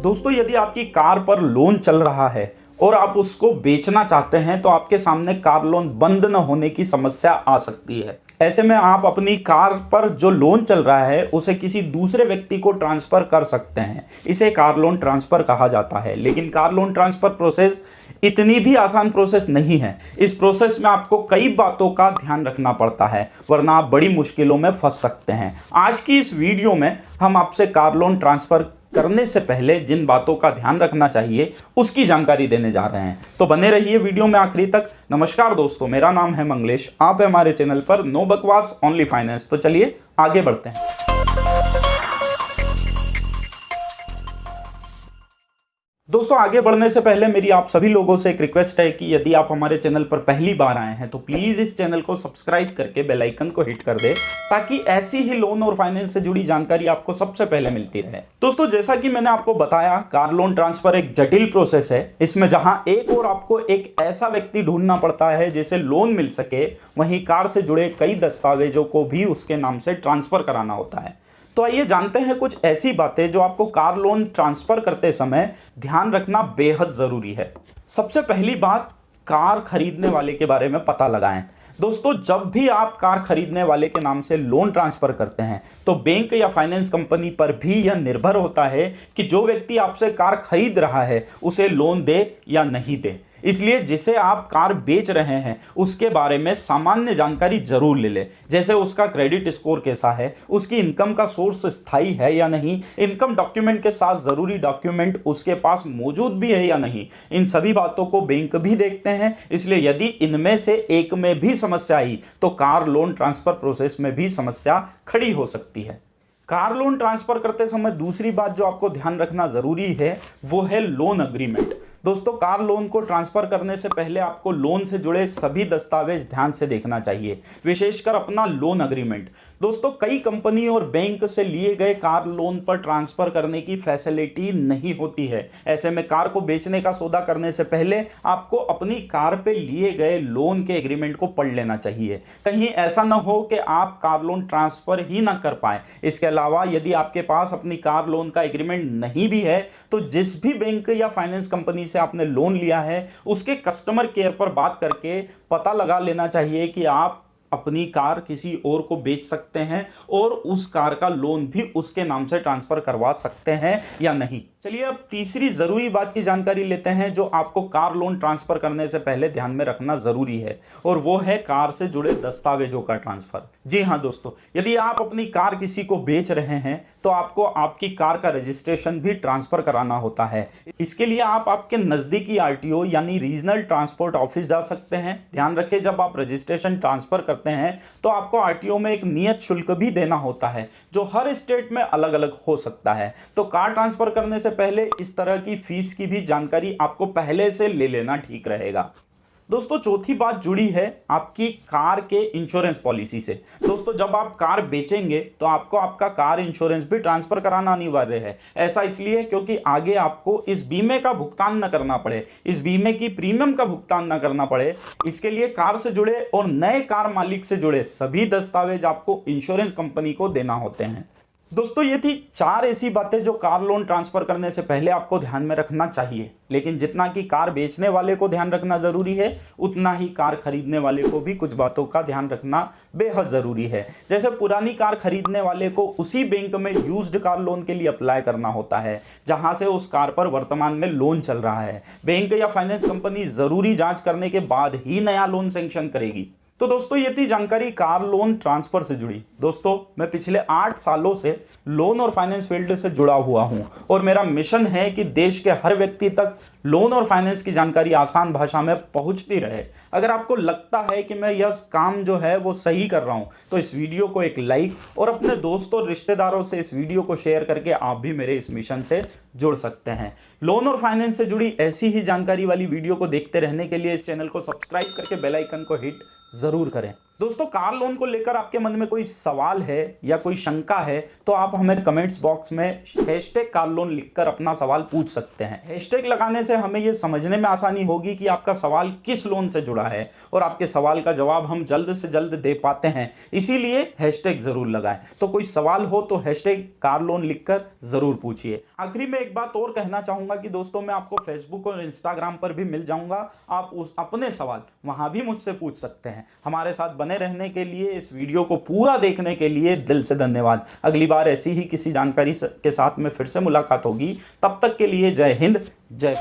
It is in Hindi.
दोस्तों, यदि आपकी कार पर लोन चल रहा है और आप उसको बेचना चाहते हैं तो आपके सामने कार लोन बंद न होने की समस्या आ सकती है। ऐसे में आप अपनी कार पर जो लोन चल रहा है उसे किसी दूसरे व्यक्ति को ट्रांसफर कर सकते हैं। इसे कार लोन ट्रांसफर कहा जाता है। लेकिन कार लोन ट्रांसफर प्रोसेस इतनी भी आसान प्रोसेस नहीं है। इस प्रोसेस में आपको कई बातों का ध्यान रखना पड़ता है, वरना आप बड़ी मुश्किलों में फंस सकते हैं। आज की इस वीडियो में हम आपसे कार लोन ट्रांसफर करने से पहले जिन बातों का ध्यान रखना चाहिए उसकी जानकारी देने जा रहे हैं, तो बने रहिए वीडियो में आखिरी तक। नमस्कार दोस्तों, मेरा नाम है मंगलेश, आप है हमारे चैनल पर नो बकवास ओनली फाइनेंस। तो चलिए आगे बढ़ते हैं। दोस्तों, आगे बढ़ने से पहले मेरी आप सभी लोगों से एक रिक्वेस्ट है कि यदि आप हमारे चैनल पर पहली बार आए हैं तो प्लीज़ इस चैनल को सब्सक्राइब करके बेल आइकन को हिट कर दे, ताकि ऐसी ही लोन और फाइनेंस से जुड़ी जानकारी आपको सबसे पहले मिलती रहे। दोस्तों, जैसा कि मैंने आपको बताया, कार लोन ट्रांसफर एक जटिल प्रोसेस है। इसमें जहां एक और आपको एक ऐसा व्यक्ति ढूंढना पड़ता है जिसे लोन मिल सके, वहीं कार से जुड़े कई दस्तावेजों को भी उसके नाम से ट्रांसफर कराना होता है। तो आइए जानते हैं कुछ ऐसी बातें जो आपको कार लोन ट्रांसफर करते समय ध्यान रखना बेहद जरूरी है। सबसे पहली बात, कार खरीदने वाले के बारे में पता लगाएं। दोस्तों, जब भी आप कार खरीदने वाले के नाम से लोन ट्रांसफर करते हैं तो बैंक या फाइनेंस कंपनी पर भी यह निर्भर होता है कि जो व्यक्ति आपसे कार खरीद रहा है उसे लोन दे या नहीं दे। इसलिए जिसे आप कार बेच रहे हैं उसके बारे में सामान्य जानकारी जरूर ले लें, जैसे उसका क्रेडिट स्कोर कैसा है, उसकी इनकम का सोर्स स्थायी है या नहीं, इनकम डॉक्यूमेंट के साथ जरूरी डॉक्यूमेंट उसके पास मौजूद भी है या नहीं। इन सभी बातों को बैंक भी देखते हैं। इसलिए यदि इनमें से एक में भी समस्या आई तो कार लोन ट्रांसफर प्रोसेस में भी समस्या खड़ी हो सकती है। कार लोन ट्रांसफर करते समय दूसरी बात जो आपको ध्यान रखना जरूरी है वो है लोन अग्रीमेंट। दोस्तों, कार लोन को ट्रांसफर करने से पहले आपको लोन से जुड़े सभी दस्तावेज ध्यान से देखना चाहिए, विशेषकर अपना लोन अग्रीमेंट। दोस्तों, कई कंपनी और बैंक से लिए गए कार लोन पर ट्रांसफर करने की फैसिलिटी नहीं होती है। ऐसे में कार को बेचने का सौदा करने से पहले आपको अपनी कार पे लिए गए लोन के एग्रीमेंट को पढ़ लेना चाहिए। कहीं ऐसा ना हो कि आप कार लोन ट्रांसफर ही ना कर पाए। इसके अलावा यदि आपके पास अपनी कार लोन का एग्रीमेंट नहीं भी है तो जिस भी बैंक या फाइनेंस कंपनी से आपने लोन लिया है उसके कस्टमर केयर पर बात करके पता लगा लेना चाहिए कि आप अपनी कार किसी और को बेच सकते हैं और उस कार का लोन भी उसके नाम से ट्रांसफर करवा सकते हैं या नहीं। चलिए अब तीसरी जरूरी बात की जानकारी लेते हैं जो आपको कार लोन ट्रांसफर करने से पहले ध्यान में रखना जरूरी है, और वो है कार से जुड़े दस्तावेजों का ट्रांसफर। जी हाँ दोस्तों, यदि आप अपनी कार किसी को बेच रहे हैं तो आपको आपकी कार का रजिस्ट्रेशन भी ट्रांसफर कराना होता है। इसके लिए आप आपके नजदीकी आरटीओ यानी रीजनल ट्रांसपोर्ट ऑफिस जा सकते हैं। ध्यान रखें, जब आप रजिस्ट्रेशन ट्रांसफर करते हैं तो आपको आरटीओ में एक नियत शुल्क भी देना होता है जो हर स्टेट में अलग अलग हो सकता है। तो कार ट्रांसफर करने से पहले इस तरह की फीस की भी जानकारी आपको पहले से ले लेना ठीक रहेगा। दोस्तों, चौथी बात जुड़ी है आपकी कार के इंश्योरेंस पॉलिसी से। दोस्तों, जब आप कार बेचेंगे तो आपको आपका कार इंश्योरेंस भी ट्रांसफर कराना अनिवार्य है। ऐसा इसलिए क्योंकि आगे आपको इस बीमे का भुगतान न करना पड़े, इस बीमे की प्रीमियम का भुगतान न करना पड़े। इसके लिए कार से जुड़े और नए कार मालिक से जुड़े सभी दस्तावेज आपको इंश्योरेंस कंपनी को देना होते हैं। दोस्तों, ये थी 4 ऐसी बातें जो कार लोन ट्रांसफर करने से पहले आपको ध्यान में रखना चाहिए। लेकिन जितना कि कार बेचने वाले को ध्यान रखना जरूरी है, उतना ही कार खरीदने वाले को भी कुछ बातों का ध्यान रखना बेहद जरूरी है। जैसे पुरानी कार खरीदने वाले को उसी बैंक में यूज्ड कार लोन के लिए अप्लाई करना होता है जहां से उस कार पर वर्तमान में लोन चल रहा है। बैंक या फाइनेंस कंपनी जरूरी जांच करने के बाद ही नया लोन सैंक्शन करेगी। तो दोस्तों, ये थी जानकारी कार लोन ट्रांसफर से जुड़ी। दोस्तों, मैं पिछले 8 सालों से लोन और फाइनेंस फील्ड से जुड़ा हुआ हूं और मेरा मिशन है कि देश के हर व्यक्ति तक लोन और फाइनेंस की जानकारी आसान भाषा में पहुंचती रहे। अगर आपको लगता है कि मैं यह काम जो है वो सही कर रहा हूं तो इस वीडियो को एक लाइक और अपने दोस्तों और रिश्तेदारों से इस वीडियो को शेयर करके आप भी मेरे इस मिशन से जुड़ सकते हैं। लोन और फाइनेंस से जुड़ी ऐसी ही जानकारी वाली वीडियो को देखते रहने के लिए इस चैनल को सब्सक्राइब करके बेल आइकन को हिट जरूर करें। दोस्तों, कार लोन को लेकर आपके मन में कोई सवाल है या कोई शंका है तो आप हमें कमेंट्स बॉक्स में हैशटैग कार लोन लिखकर अपना सवाल पूछ सकते हैं। हैशटैग लगाने से हमें यह समझने में आसानी होगी कि आपका सवाल किस लोन से जुड़ा है और आपके सवाल का जवाब हम जल्द से जल्द दे पाते हैं, इसीलिए हैशटैग जरूर लगाएं। तो कोई सवाल हो तो हैशटैग कार लोन लिखकर जरूर पूछिए। आखिरी में एक बात और कहना चाहूंगा कि दोस्तों, मैं आपको फेसबुक और इंस्टाग्राम पर भी मिल जाऊंगा। आप अपने सवाल वहां भी मुझसे पूछ सकते हैं। हमारे साथ बने रहने के लिए, इस वीडियो को पूरा देखने के लिए दिल से धन्यवाद। अगली बार ऐसी ही किसी जानकारी के साथ में फिर से मुलाकात होगी। तब तक के लिए जय हिंद, जय